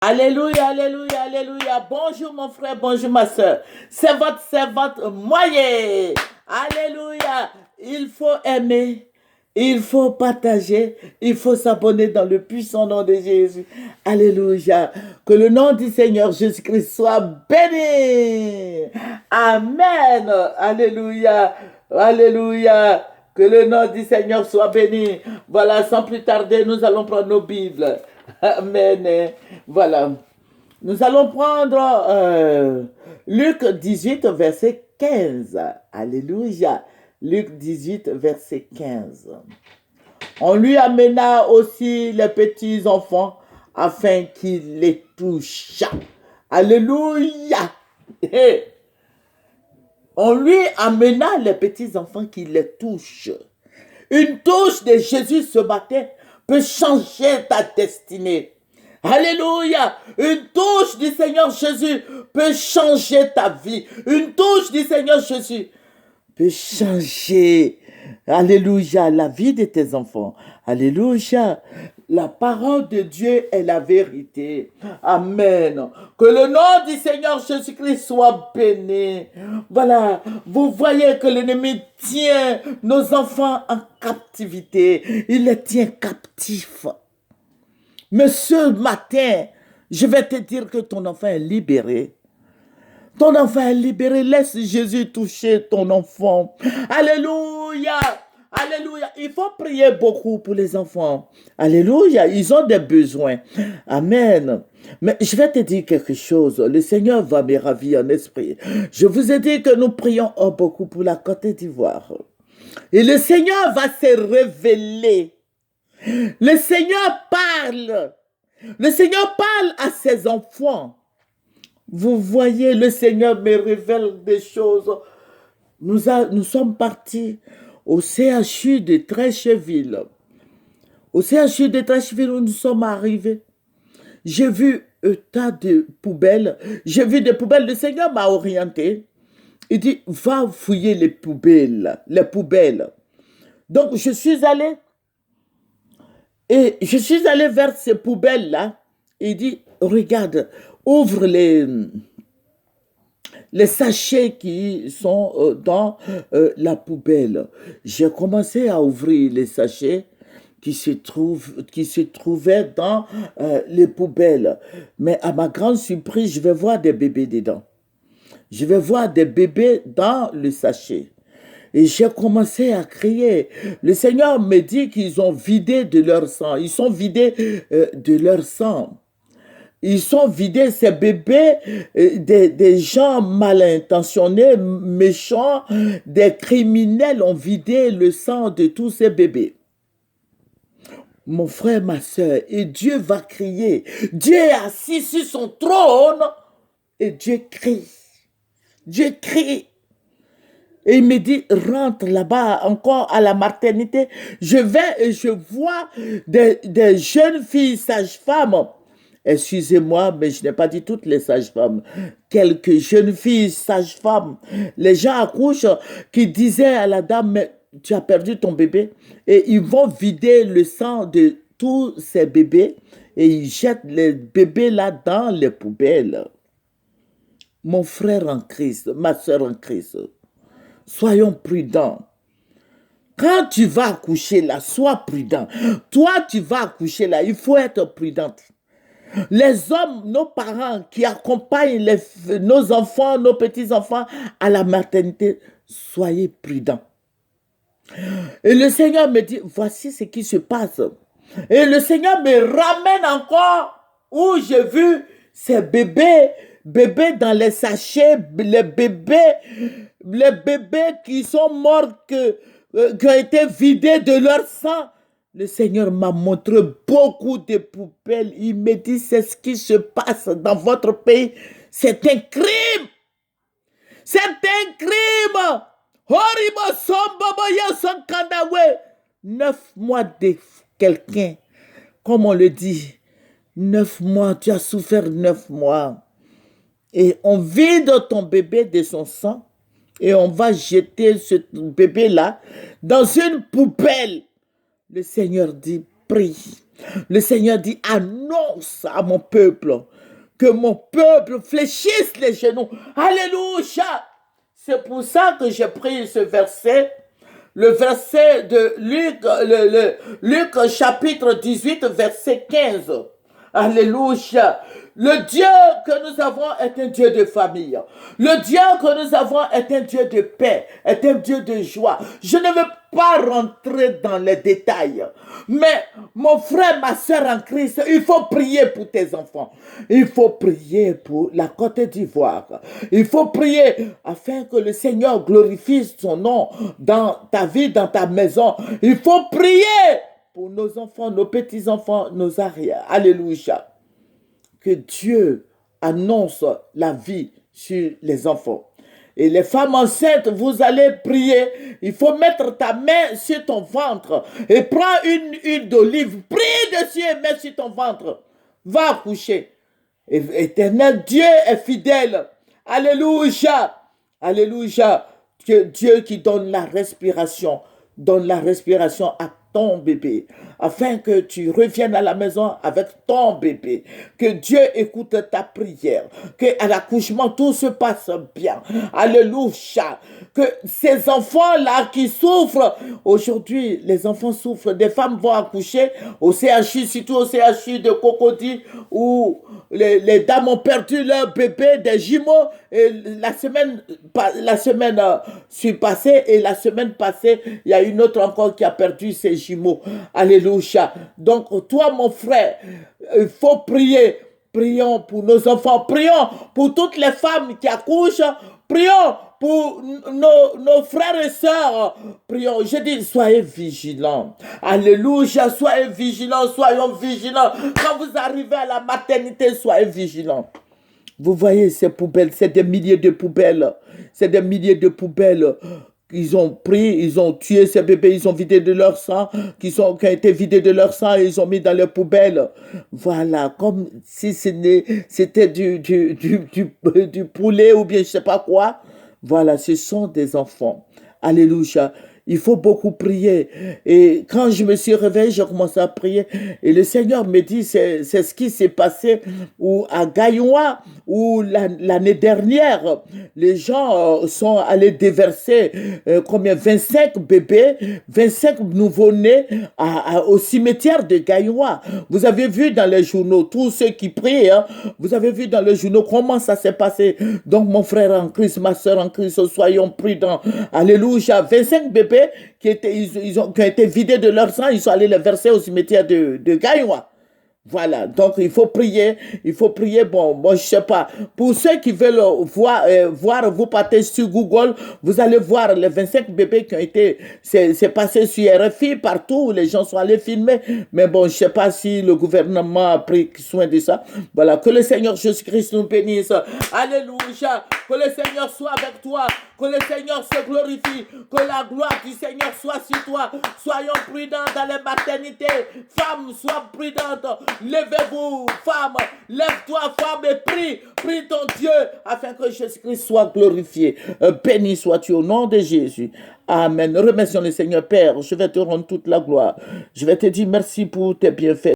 Alléluia, alléluia, alléluia. Bonjour mon frère, bonjour ma soeur. C'est votre servante moyen. Alléluia. Il faut aimer, il faut partager, il faut s'abonner dans le puissant nom de Jésus. Alléluia. Que le nom du Seigneur Jésus-Christ soit béni. Amen. Alléluia. Alléluia. Que le nom du Seigneur soit béni. Voilà, sans plus tarder, nous allons prendre nos Bibles. Amen. Voilà. Nous allons prendre Luc 18, verset 15. Alléluia. Luc 18, verset 15. On lui amena aussi les petits enfants afin qu'il les touche. Alléluia. On lui amena les petits enfants qui les touchent. Une touche de Jésus ce matin peut changer ta destinée. Alléluia. Une touche du Seigneur Jésus peut changer ta vie. Une touche du Seigneur Jésus peut changer, alléluia, la vie de tes enfants. Alléluia. La parole de Dieu est la vérité. Amen. Que le nom du Seigneur Jésus-Christ soit béni. Voilà, vous voyez que l'ennemi tient nos enfants en captivité. Il les tient captifs. Mais ce matin, je vais te dire que ton enfant est libéré. Ton enfant est libéré. Laisse Jésus toucher ton enfant. Alléluia. Alléluia. Il faut prier beaucoup pour les enfants. Alléluia. Ils ont des besoins. Amen. Mais je vais te dire quelque chose. Le Seigneur va me ravir en esprit. Je vous ai dit que nous prions beaucoup pour la Côte d'Ivoire. Et le Seigneur va se révéler. Le Seigneur parle. Le Seigneur parle à ses enfants. Vous voyez, le Seigneur me révèle des choses. Nous sommes partis au CHU de Treichville. Au CHU de Treichville où nous sommes arrivés, j'ai vu un tas de poubelles. J'ai vu des poubelles. Le Seigneur m'a orienté. Il dit, va fouiller les poubelles. Les poubelles. Donc, je suis allé. Et je suis allé vers ces poubelles-là. Il dit, regarde, ouvre les sachets qui sont dans la poubelle. J'ai commencé à ouvrir les sachets qui se trouvaient dans les poubelles. Mais à ma grande surprise, je vais voir des bébés dedans. Je vais voir des bébés dans le sachet. Et j'ai commencé à crier. Le Seigneur me dit qu'ils ont vidé de leur sang. Ils sont vidés de leur sang. Ils sont vidés, ces bébés, des gens mal intentionnés, méchants, des criminels ont vidé le sang de tous ces bébés. Mon frère, ma soeur, et Dieu va crier. Dieu est assis sur son trône et Dieu crie. Dieu crie. Et il me dit, rentre là-bas encore à la maternité. Je vais et je vois des jeunes filles sages-femmes. Excusez-moi, mais je n'ai pas dit toutes les sages-femmes. Quelques jeunes filles sages-femmes. Les gens accouchent qui disaient à la dame, mais tu as perdu ton bébé. Et ils vont vider le sang de tous ces bébés et ils jettent les bébés là dans les poubelles. Mon frère en Christ, ma soeur en Christ, soyons prudents. Quand tu vas accoucher là, sois prudent. Toi, tu vas accoucher là, il faut être prudente. Les hommes, nos parents qui accompagnent nos enfants, nos petits-enfants à la maternité, soyez prudents. Et le Seigneur me dit, voici ce qui se passe. Et le Seigneur me ramène encore où j'ai vu ces bébés dans les sachets, les bébés qui sont morts, qui ont été vidés de leur sang. Le Seigneur m'a montré beaucoup de poubelles. Il me dit, c'est ce qui se passe dans votre pays. C'est un crime. C'est un crime. 9 mois de quelqu'un, comme on le dit, 9 mois, tu as souffert 9 mois. Et on vide ton bébé de son sang et on va jeter ce bébé-là dans une poubelle. Le Seigneur dit, prie. Le Seigneur dit, annonce à mon peuple que mon peuple fléchisse les genoux. Alléluia. C'est pour ça que j'ai pris ce verset, le verset de Luc, Luc chapitre 18, verset 15. Alléluia. Le Dieu que nous avons est un Dieu de famille. Le Dieu que nous avons est un Dieu de paix, est un Dieu de joie. Je ne veux pas rentrer dans les détails. Mais mon frère, ma soeur en Christ, il faut prier pour tes enfants. Il faut prier pour la Côte d'Ivoire. Il faut prier afin que le Seigneur glorifie son nom dans ta vie, dans ta maison. Il faut prier pour nos enfants, nos petits-enfants, nos arrières. Alléluia. Que Dieu annonce la vie sur les enfants. Et les femmes enceintes, vous allez prier. Il faut mettre ta main sur ton ventre et prends une huile d'olive. Prie dessus et mets sur ton ventre. Va accoucher. Éternel, Dieu est fidèle. Alléluia. Alléluia. Que Dieu qui donne la respiration à ton bébé, afin que tu reviennes à la maison avec ton bébé, que Dieu écoute ta prière, que à l'accouchement tout se passe bien. Alléluia. Que ces enfants-là qui souffrent, aujourd'hui les enfants souffrent, des femmes vont accoucher au CHU, surtout au CHU de Cocody, où les dames ont perdu leur bébé, des jumeaux, et la semaine passée, et la semaine passée, il y a une autre encore qui a perdu ses jumeaux. Alléluia. Donc, toi, mon frère, il faut prier. Prions pour nos enfants. Prions pour toutes les femmes qui accouchent. Prions pour nos frères et sœurs. Prions. Je dis, soyez vigilants. Alléluia. Soyez vigilants. Soyons vigilants. Quand vous arrivez à la maternité, soyez vigilants. Vous voyez ces poubelles, c'est des milliers de poubelles. C'est des milliers de poubelles. Ils ont pris, ils ont tué ces bébés, ils ont vidé de leur sang, qui ont été vidés de leur sang et ils ont mis dans les poubelles. Voilà, comme si c'était du poulet ou bien je ne sais pas quoi. Voilà, ce sont des enfants. Alléluia. Il faut beaucoup prier. Et quand je me suis réveillé, j'ai commencé à prier. Et le Seigneur me dit, c'est ce qui s'est passé à Gaïoua, où l'année dernière, les gens sont allés déverser 25 bébés, 25 nouveau-nés au cimetière de Gaïoua. Vous avez vu dans les journaux, tous ceux qui prient, hein, vous avez vu dans les journaux comment ça s'est passé. Donc mon frère en Christ, ma soeur en Christ, soyons prudents. Alléluia. 25 bébés qui ont été vidés de leur sang, ils sont allés les verser au cimetière de Gaïoua. Voilà, donc il faut prier, bon, moi je sais pas, pour ceux qui veulent voir, vous partez sur Google, vous allez voir les 25 bébés qui ont été, c'est passé sur RFI, partout où les gens sont allés filmer, mais bon, je sais pas si le gouvernement a pris soin de ça. Voilà, que le Seigneur Jésus-Christ nous bénisse, alléluia, que le Seigneur soit avec toi, que le Seigneur se glorifie, que la gloire du Seigneur soit sur toi, soyons prudents dans les maternités, femmes, sois prudentes. Levez-vous, femme, lève-toi, femme, et prie ton Dieu, afin que Jésus-Christ soit glorifié. Béni sois-tu au nom de Jésus. Amen. Remercions le Seigneur, Père, je vais te rendre toute la gloire. Je vais te dire merci pour tes bienfaits.